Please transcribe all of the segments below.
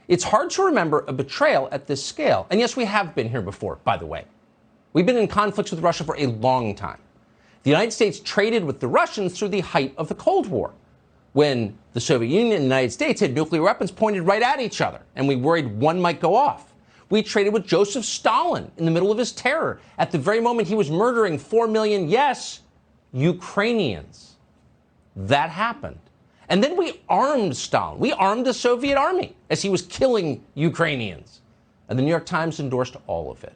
It's hard to remember a betrayal at this scale. And yes, we have been here before, by the way. We've been in conflicts with Russia for a long time. The United States traded with the Russians through the height of the Cold War, when the Soviet Union and the United States had nuclear weapons pointed right at each other, and we worried one might go off. We traded with Joseph Stalin in the middle of his terror, at the very moment he was murdering 4 million, yes, Ukrainians. That happened. And then we armed Stalin. We armed the Soviet army as he was killing Ukrainians. And the New York Times endorsed all of it.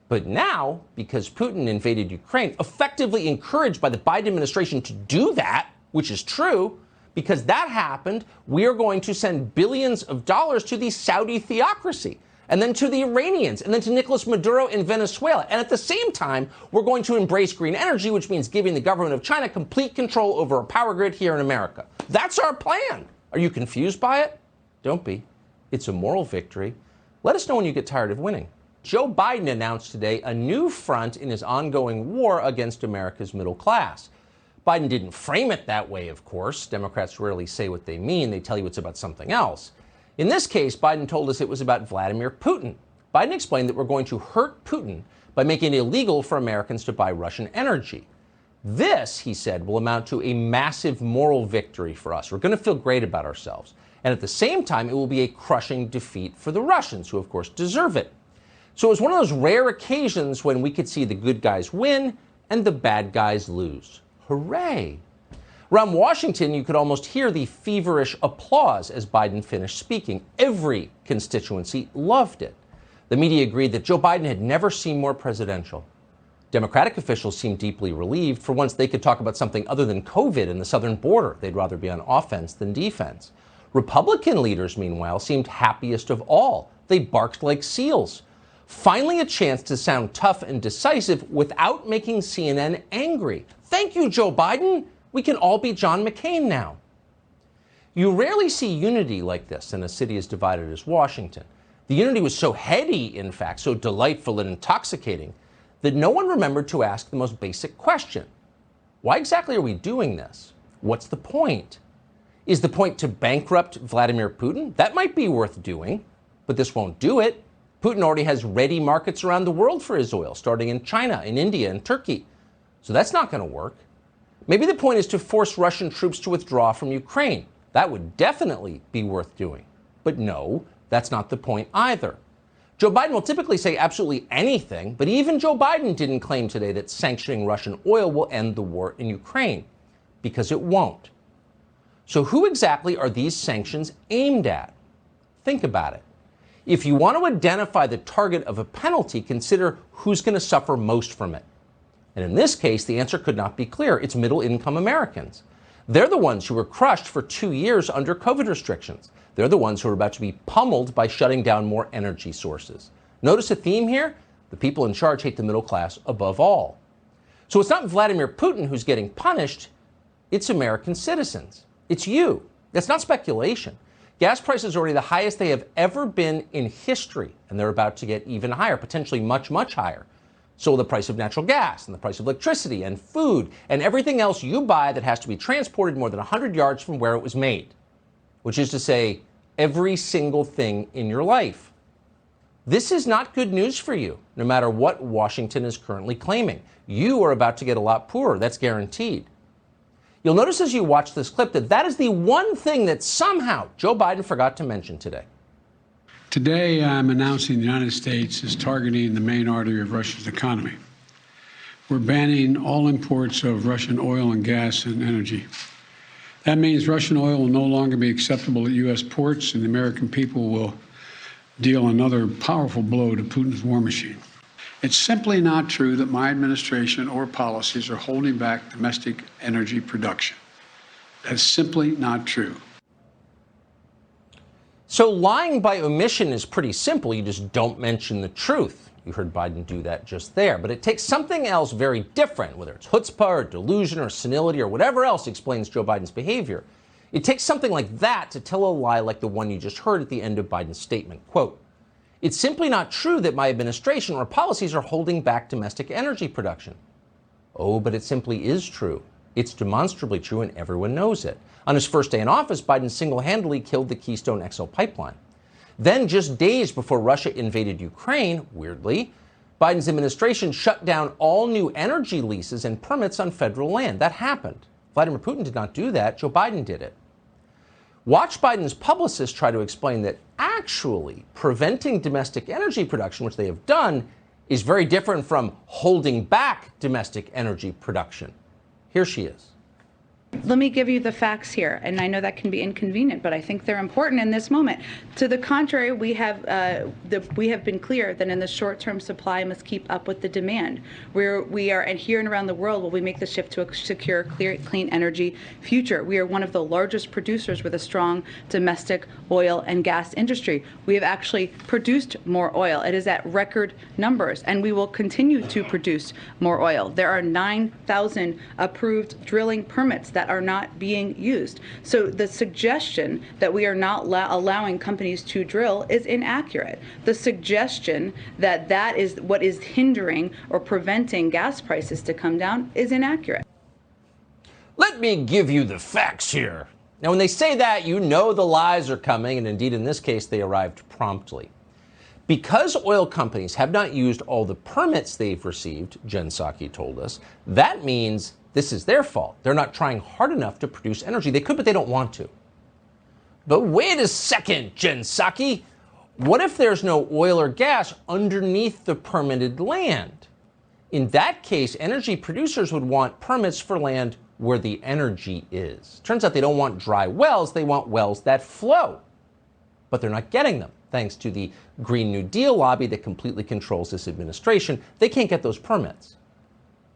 But now, because Putin invaded Ukraine, effectively encouraged by the Biden administration to do that, which is true, because that happened, we are going to send billions of dollars to the Saudi theocracy, and then to the Iranians, and then to Nicolas Maduro in Venezuela. And at the same time, we're going to embrace green energy, which means giving the government of China complete control over our power grid here in America. That's our plan. Are you confused by it? Don't be. It's a moral victory. Let us know when you get tired of winning. Joe Biden announced today a new front in his ongoing war against America's middle class. Biden didn't frame it that way, of course. Democrats rarely say what they mean. They tell you it's about something else. In this case, Biden told us it was about Vladimir Putin. Biden explained that we're going to hurt Putin by making it illegal for Americans to buy Russian energy. This, he said, will amount to a massive moral victory for us. We're going to feel great about ourselves. And at the same time, it will be a crushing defeat for the Russians, who, of course, deserve it. So it was one of those rare occasions when we could see the good guys win and the bad guys lose. Hooray! Around Washington, you could almost hear the feverish applause as Biden finished speaking. Every constituency loved it. The media agreed that Joe Biden had never seemed more presidential. Democratic officials seemed deeply relieved. For once, they could talk about something other than COVID and the southern border. They'd rather be on offense than defense. Republican leaders, meanwhile, seemed happiest of all. They barked like seals. Finally, a chance to sound tough and decisive without making CNN angry. Thank you, Joe Biden. We can all be John McCain now. You rarely see unity like this in a city as divided as Washington. The unity was so heady, in fact, so delightful and intoxicating, that no one remembered to ask the most basic question. Why exactly are we doing this? What's the point? Is the point to bankrupt Vladimir Putin? That might be worth doing, but this won't do it. Putin already has ready markets around the world for his oil, starting in China, in India, and Turkey. So that's not going to work. Maybe the point is to force Russian troops to withdraw from Ukraine. That would definitely be worth doing. But no, that's not the point either. Joe Biden will typically say absolutely anything, but even Joe Biden didn't claim today that sanctioning Russian oil will end the war in Ukraine, because it won't. So who exactly are these sanctions aimed at? Think about it. If you want to identify the target of a penalty, consider who's going to suffer most from it. And in this case, the answer could not be clearer. It's middle-income Americans. They're the ones who were crushed for 2 years under COVID restrictions. They're the ones who are about to be pummeled by shutting down more energy sources. Notice a theme here? The people in charge hate the middle class above all. So it's not Vladimir Putin who's getting punished. It's American citizens. It's you. That's not speculation. Gas prices are already the highest they have ever been in history, and they're about to get even higher, potentially much, much higher. So will the price of natural gas and the price of electricity and food and everything else you buy that has to be transported more than 100 yards from where it was made, which is to say, every single thing in your life. This is not good news for you, no matter what Washington is currently claiming. You are about to get a lot poorer, that's guaranteed. You'll notice as you watch this clip that that is the one thing that somehow Joe Biden forgot to mention today. Today, I'm announcing the United States is targeting the main artery of Russia's economy. We're banning all imports of Russian oil and gas and energy. That means Russian oil will no longer be acceptable at U.S. ports, and the American people will deal another powerful blow to Putin's war machine. It's simply not true that my administration or policies are holding back domestic energy production. That's simply not true. So lying by omission is pretty simple. You just don't mention the truth. You heard Biden do that just there. But it takes something else very different, whether it's chutzpah or delusion or senility or whatever else explains Joe Biden's behavior. It takes something like that to tell a lie like the one you just heard at the end of Biden's statement. Quote, "It's simply not true that my administration or policies are holding back domestic energy production." Oh, but it simply is true. It's demonstrably true, and everyone knows it. On his first day in office, Biden single-handedly killed the Keystone XL pipeline. Then, just days before Russia invaded Ukraine, weirdly, Biden's administration shut down all new energy leases and permits on federal land. That happened. Vladimir Putin did not do that. Joe Biden did it. Watch Biden's publicists try to explain that actually preventing domestic energy production, which they have done, is very different from holding back domestic energy production. Here she is. Let me give you the facts here, and I know that can be inconvenient, but I think they're important in this moment. To the contrary, we have been clear that in the short-term supply must keep up with the demand. We are, and here and around the world, will we make the shift to a secure, clean energy future. We are one of the largest producers with a strong domestic oil and gas industry. We have actually produced more oil. It is at record numbers, and we will continue to produce more oil. There are 9,000 approved drilling permits that are not being used. So the suggestion that we are not allowing companies to drill is inaccurate. The suggestion that that is what is hindering or preventing gas prices to come down is inaccurate. Let me give you the facts here. Now, when they say that, you know the lies are coming, and indeed in this case, they arrived promptly. Because oil companies have not used all the permits they've received, Jen Psaki told us, that means this is their fault. They're not trying hard enough to produce energy. They could, but they don't want to. But wait a second, Jen Psaki. What if there's no oil or gas underneath the permitted land? In that case, energy producers would want permits for land where the energy is. Turns out they don't want dry wells. They want wells that flow. But they're not getting them, thanks to the Green New Deal lobby that completely controls this administration. They can't get those permits.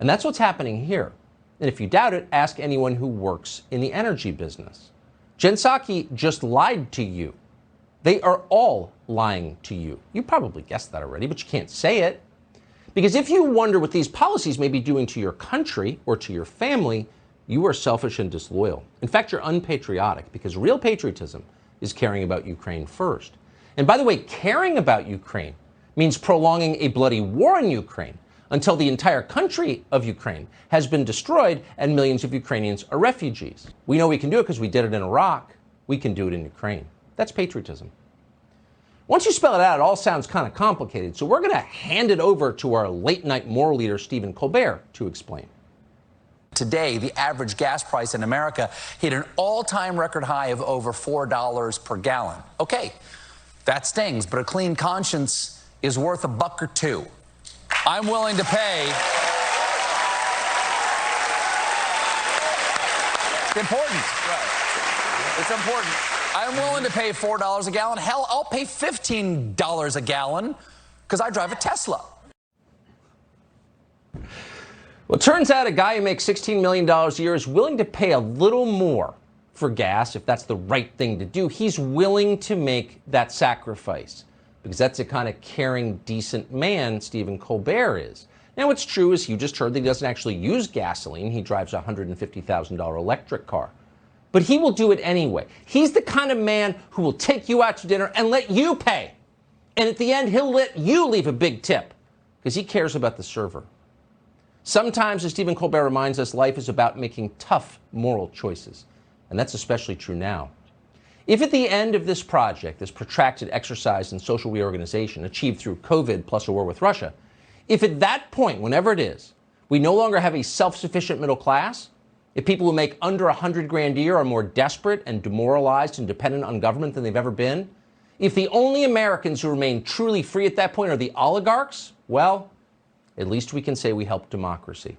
And that's what's happening here. And if you doubt it, ask anyone who works in the energy business. Jen Psaki just lied to you. They are all lying to you. You probably guessed that already, but you can't say it. Because if you wonder what these policies may be doing to your country or to your family, you are selfish and disloyal. In fact, you're unpatriotic, because real patriotism is caring about Ukraine first. And by the way, caring about Ukraine means prolonging a bloody war in Ukraine until the entire country of Ukraine has been destroyed and millions of Ukrainians are refugees. We know we can do it because we did it in Iraq. We can do it in Ukraine. That's patriotism. Once you spell it out, it all sounds kind of complicated. So we're going to hand it over to our late-night moral leader, Stephen Colbert, to explain. Today, the average gas price in America hit an all-time record high of over $4 per gallon. Okay, that stings, but a clean conscience is worth $1 or $2. I'm willing to pay. It's important. Right. It's important. I'm willing to pay $4 a gallon. Hell, I'll pay $15 a gallon because I drive a Tesla. Well, it turns out a guy who makes $16 million a year is willing to pay a little more for gas if that's the right thing to do. He's willing to make that sacrifice because that's the kind of caring, decent man Stephen Colbert is. Now, what's true is you just heard that he doesn't actually use gasoline. He drives a $150,000 electric car. But he will do it anyway. He's the kind of man who will take you out to dinner and let you pay. And at the end, he'll let you leave a big tip because he cares about the server. Sometimes, as Stephen Colbert reminds us, life is about making tough moral choices. And that's especially true now. If at the end of this project, this protracted exercise in social reorganization achieved through COVID plus a war with Russia, if at that point, whenever it is, we no longer have a self-sufficient middle class, if people who make under $100,000 a year are more desperate and demoralized and dependent on government than they've ever been, if the only Americans who remain truly free at that point are the oligarchs, well, at least we can say we helped democracy.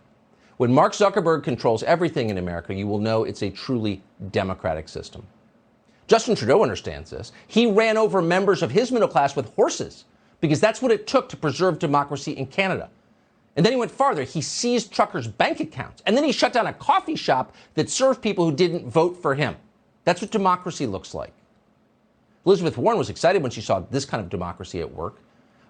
When Mark Zuckerberg controls everything in America, you will know it's a truly democratic system. Justin Trudeau understands this. He ran over members of his middle class with horses because that's what it took to preserve democracy in Canada. And then he went farther. He seized truckers' bank accounts. And then he shut down a coffee shop that served people who didn't vote for him. That's what democracy looks like. Elizabeth Warren was excited when she saw this kind of democracy at work.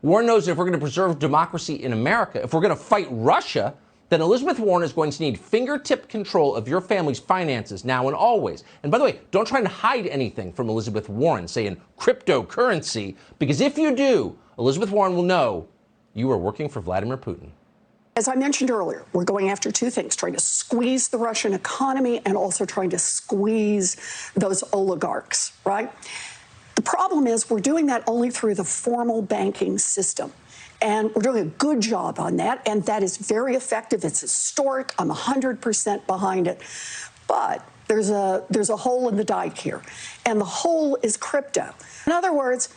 Warren knows that if we're going to preserve democracy in America, if we're going to fight Russia, then Elizabeth Warren is going to need fingertip control of your family's finances now and always. And by the way, don't try and hide anything from Elizabeth Warren, say in cryptocurrency, because if you do, Elizabeth Warren will know you are working for Vladimir Putin. As I mentioned earlier, we're going after two things, trying to squeeze the Russian economy and also trying to squeeze those oligarchs, right? The The problem is we're doing that only through the formal banking system. And we're doing a good job on that, and that is very effective. It's historic. I'm 100% behind it. But there's a hole in the dike here, and the hole is crypto. In other words,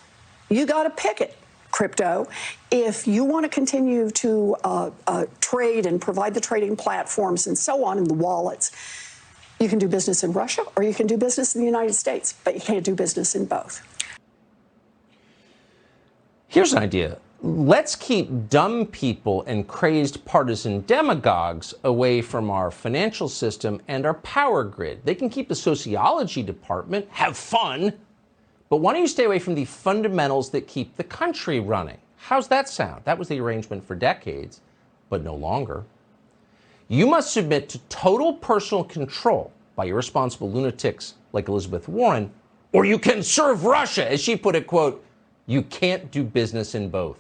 you got to pick it, crypto. If you want to continue to trade and provide the trading platforms and so on in the wallets, you can do business in Russia or you can do business in the United States, but you can't do business in both. Here's an idea. Let's keep dumb people and crazed partisan demagogues away from our financial system and our power grid. They can keep the sociology department, have fun, but why don't you stay away from the fundamentals that keep the country running? How's that sound? That was the arrangement for decades, but no longer. You must submit to total personal control by irresponsible lunatics like Elizabeth Warren, or you can serve Russia. As she put it, quote, you can't do business in both.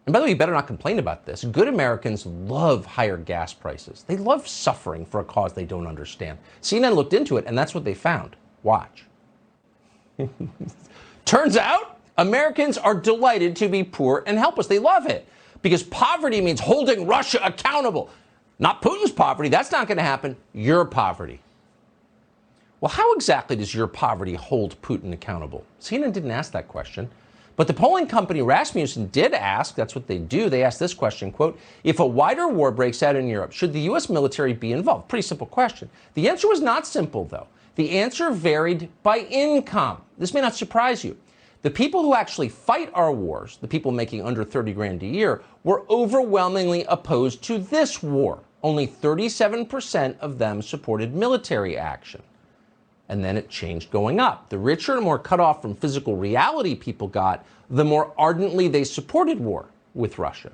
And by the way, you better not complain about this. Good Americans love higher gas prices. They love suffering for a cause they don't understand. CNN looked into it, and that's what they found. Watch. Turns out, Americans are delighted to be poor and helpless. They love it because poverty means holding Russia accountable. Not Putin's poverty. That's not going to happen. Your poverty. Well, how exactly does your poverty hold Putin accountable? CNN didn't ask that question. But the polling company Rasmussen did ask, that's what they do, they asked this question, quote, if a wider war breaks out in Europe, should the U.S. military be involved? Pretty simple question. The answer was not simple, though. The answer varied by income. This may not surprise you. The people who actually fight our wars, the people making under 30 grand a year, were overwhelmingly opposed to this war. Only 37% of them supported military action. And then it changed going up. The richer and more cut off from physical reality people got, the more ardently they supported war with Russia.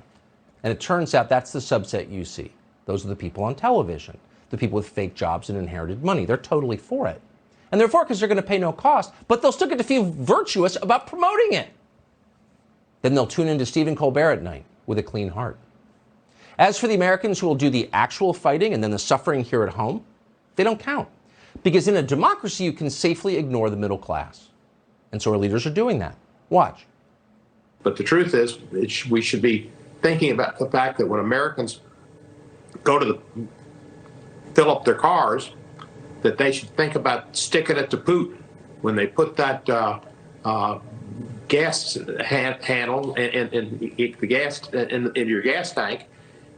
And it turns out that's the subset you see. Those are the people on television, the people with fake jobs and inherited money. They're totally for it. And they're for it because they're going to pay no cost, but they'll still get to feel virtuous about promoting it. Then they'll tune into Stephen Colbert at night with a clean heart. As for the Americans who will do the actual fighting and then the suffering here at home, they don't count. Because in a democracy, you can safely ignore the middle class. And so our leaders are doing that. Watch. But the truth is, we should be thinking about the fact that when Americans go to fill up their cars, that they should think about sticking it to Putin. When they put that gas handle and the gas in your gas tank,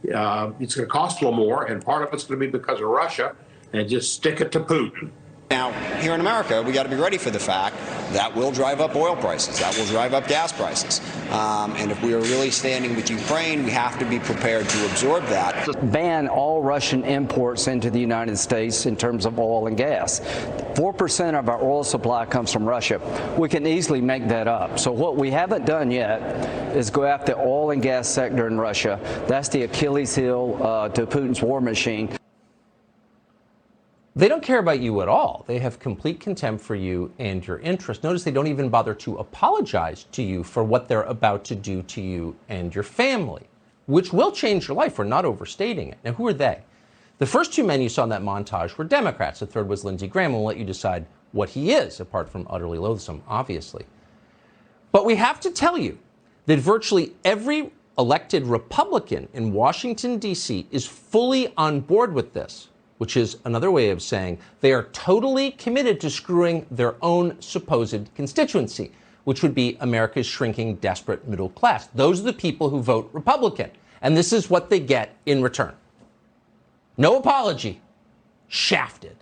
it's going to cost a little more, and part of it's going to be because of Russia. And just stick it to Putin. Now, here in America, we got to be ready for the fact that will drive up oil prices, that will drive up gas prices. And if we are really standing with Ukraine, we have to be prepared to absorb that. Ban all Russian imports into the United States in terms of oil and gas. 4% of our oil supply comes from Russia. We can easily make that up. So what we haven't done yet is go after the oil and gas sector in Russia. That's the Achilles heel to Putin's war machine. They don't care about you at all. They have complete contempt for you and your interests. Notice they don't even bother to apologize to you for what they're about to do to you and your family, which will change your life. We're not overstating it. Now, who are they? The first two men you saw in that montage were Democrats. The third was Lindsey Graham. We'll let you decide what he is, apart from utterly loathsome, obviously. But we have to tell you that virtually every elected Republican in Washington, D.C. is fully on board with this, which is another way of saying they are totally committed to screwing their own supposed constituency, which would be America's shrinking, desperate middle class. Those are the people who vote Republican. And this is what they get in return. No apology. Shafted.